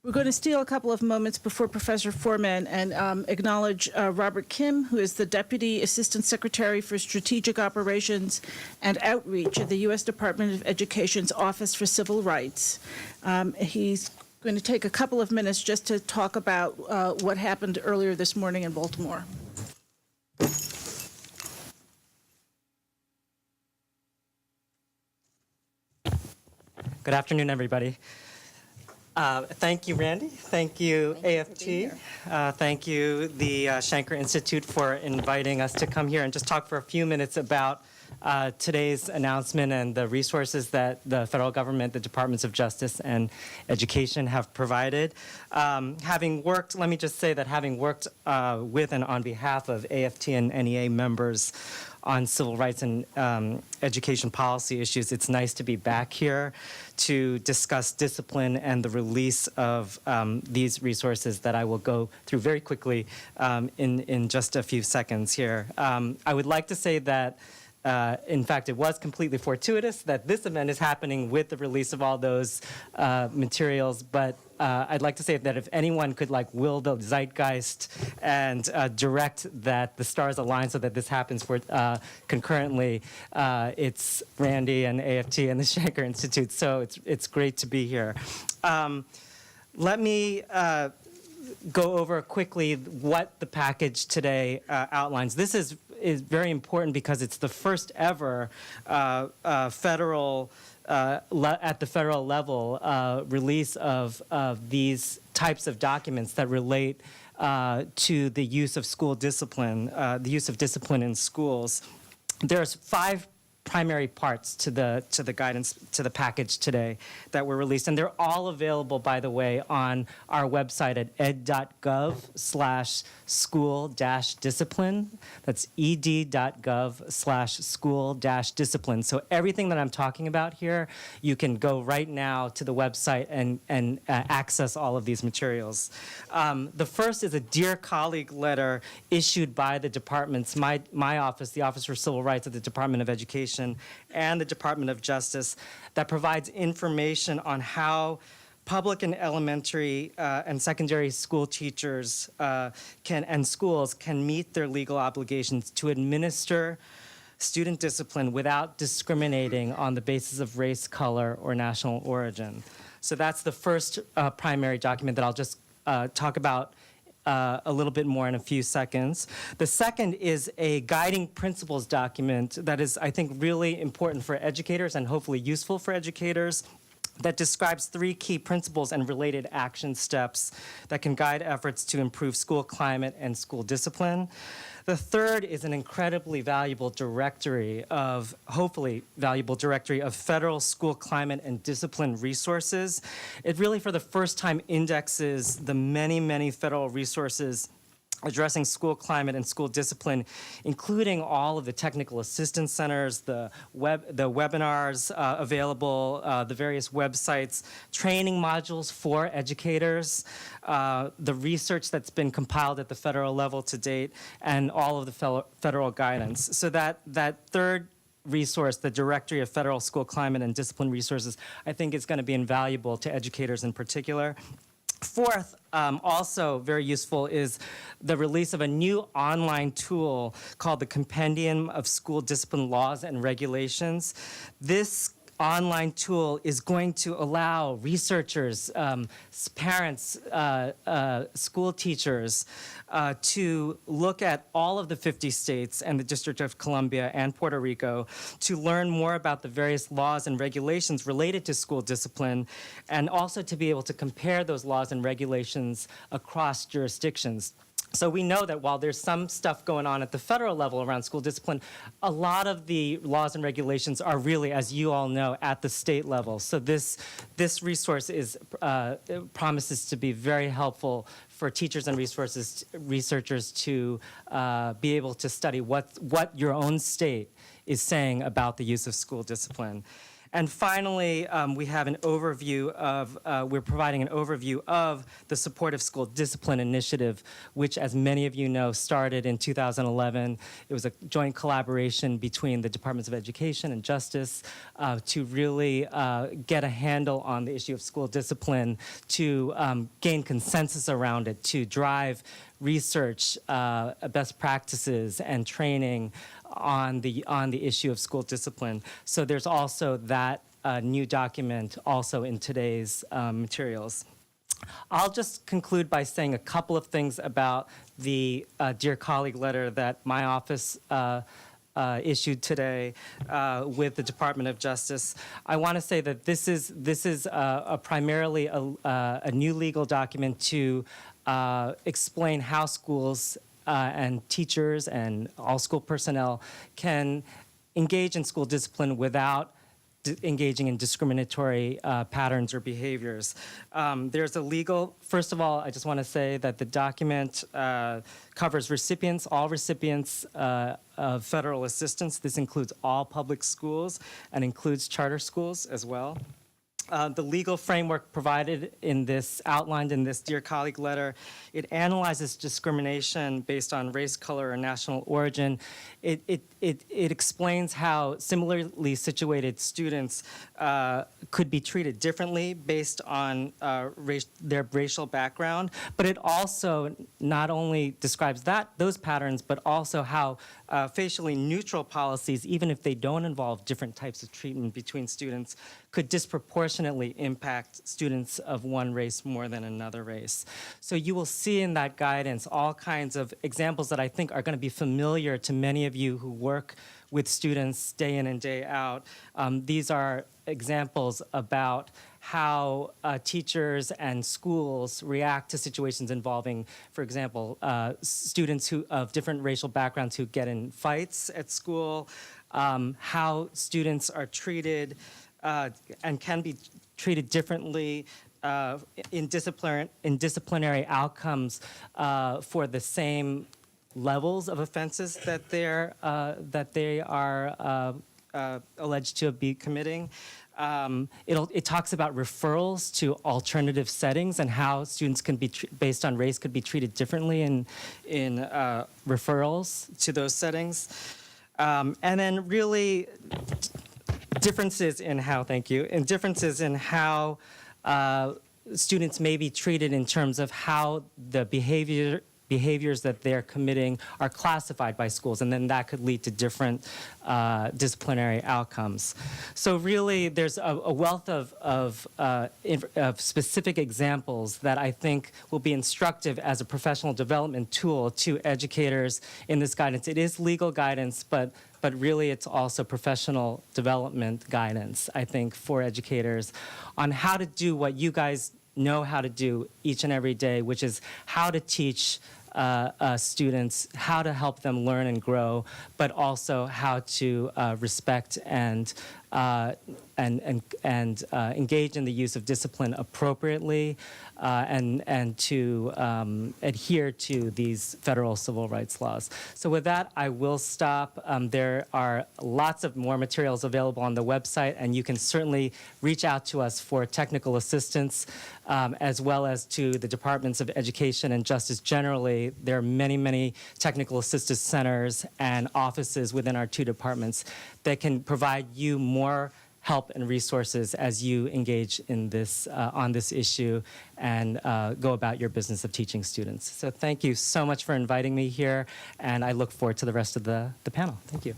We're going to steal a couple of moments before Professor Foreman and acknowledge Robert Kim, who is the Deputy Assistant Secretary for Strategic Operations and Outreach at the U.S. Department of Education's Office for Civil Rights. He's going to take a couple of minutes just to talk about what happened earlier this morning in Baltimore. Good afternoon, everybody. Thank you, Randy. Thank you, AFT. Thank you, the Shanker Institute, for inviting us to come here and just talk for a few minutes about today's announcement and the resources that the federal government, the Departments of Justice and Education have provided. Having worked, let me just say that having worked with and on behalf of AFT and NEA members on civil rights and education policy issues, it's nice to be back here to discuss discipline and the release of these resources that I will go through very quickly in just a few seconds here. I would like to say that in fact, it was completely fortuitous that this event is happening with the release of all those materials, but I'd like to say that if anyone could will the zeitgeist and direct that the stars align so that this happens for concurrently, it's Randy and AFT and the Shanker Institute, so it's great to be here. Let me go over quickly what the package today outlines. This is very important because it's the first ever federal, at the federal level, release of these types of documents that relate to the use of school discipline, the use of discipline in schools. There's 5 primary parts to the guidance, to the package today that were released, and they're all available, by the way, on our website at ed.gov/school-discipline. That's ed.gov/school-discipline. So everything that I'm talking about here, you can go right now to the website and access all of these materials. The first is a Dear Colleague letter issued by the departments, my office, the Office for Civil Rights at the Department of Education, and the Department of Justice, that provides information on how public and elementary and secondary school teachers and schools can meet their legal obligations to administer student discipline without discriminating on the basis of race, color, or national origin. So that's the first primary document that I'll just talk about a little bit more in a few seconds. The second is a guiding principles document that is, I think, really important for educators and hopefully useful for educators, that describes 3 key principles and related action steps that can guide efforts to improve school climate and school discipline. The third is an incredibly valuable directory of, hopefully valuable directory of federal school climate and discipline resources. It really, for the first time, indexes the many, many federal resources addressing school climate and school discipline, including all of the technical assistance centers, the webinars available, the various websites, training modules for educators, the research that's been compiled at the federal level to date, and all of the federal guidance. So that third resource, the Directory of Federal School Climate and Discipline Resources, I think is going to be invaluable to educators in particular. Fourth, also very useful, is the release of a new online tool called the Compendium of School Discipline Laws and Regulations. This online tool is going to allow researchers, parents, school teachers to look at all of the 50 states and the District of Columbia and Puerto Rico to learn more about the various laws and regulations related to school discipline, and also to be able to compare those laws and regulations across jurisdictions. So we know that while there's some stuff going on at the federal level around school discipline, a lot of the laws and regulations are really, as you all know, at the state level. So this resource promises to be very helpful for teachers and researchers to be able to study what your own state is saying about the use of school discipline. And finally, we have an overview of, we're providing an overview of the Supportive School Discipline Initiative, which, as many of you know, started in 2011. It was a joint collaboration between the Departments of Education and Justice to really get a handle on the issue of school discipline, to gain consensus around it, to drive research, best practices, and training on the issue of school discipline. So there's also that new document also in today's materials. I'll just conclude by saying a couple of things about the Dear Colleague letter that my office issued today with the Department of Justice. I want to say that this is primarily a new legal document to explain how schools and teachers and all school personnel can engage in school discipline without engaging in discriminatory patterns or behaviors. There's a legal, first of all, I just want to say that the document covers recipients, all recipients of federal assistance. This includes all public schools and includes charter schools as well. The legal framework provided in this, outlined in this Dear Colleague letter, it analyzes discrimination based on race, color, or national origin. It explains how similarly situated students could be treated differently based on their racial background, but it also not only describes those patterns, but also how facially neutral policies, even if they don't involve different types of treatment between students, could disproportionately impact students of one race more than another race. So you will see in that guidance all kinds of examples that I think are going to be familiar to many of you who work with students day in and day out. These are examples about how teachers and schools react to situations involving, for example, students of different racial backgrounds who get in fights at school, how students are treated and can be treated differently in disciplinary outcomes for the same levels of offenses that they are alleged to be committing. It talks about referrals to alternative settings and how students can be, based on race, could be treated differently in referrals to those settings. And then really differences in how, thank you, and differences in how students may be treated in terms of how the behaviors that they're committing are classified by schools, and then that could lead to different disciplinary outcomes. So really, there's a wealth of specific examples that I think will be instructive as a professional development tool to educators in this guidance. It is legal guidance, but really it's also professional development guidance, I think, for educators on how to do what you guys know how to do each and every day, which is how to teach students, how to help them learn and grow, but also how to respect and engage in the use of discipline appropriately, and to adhere to these federal civil rights laws. So with that, I will stop. There are lots of more materials available on the website, and you can certainly reach out to us for technical assistance, as well as to the Departments of Education and Justice generally. There are many, many technical assistance centers and offices within our two departments that can provide you more help and resources as you engage in this, on this issue and go about your business of teaching students. So thank you so much for inviting me here, and I look forward to the rest of the panel. Thank you.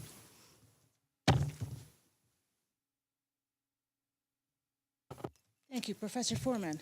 Thank you, Professor Foreman.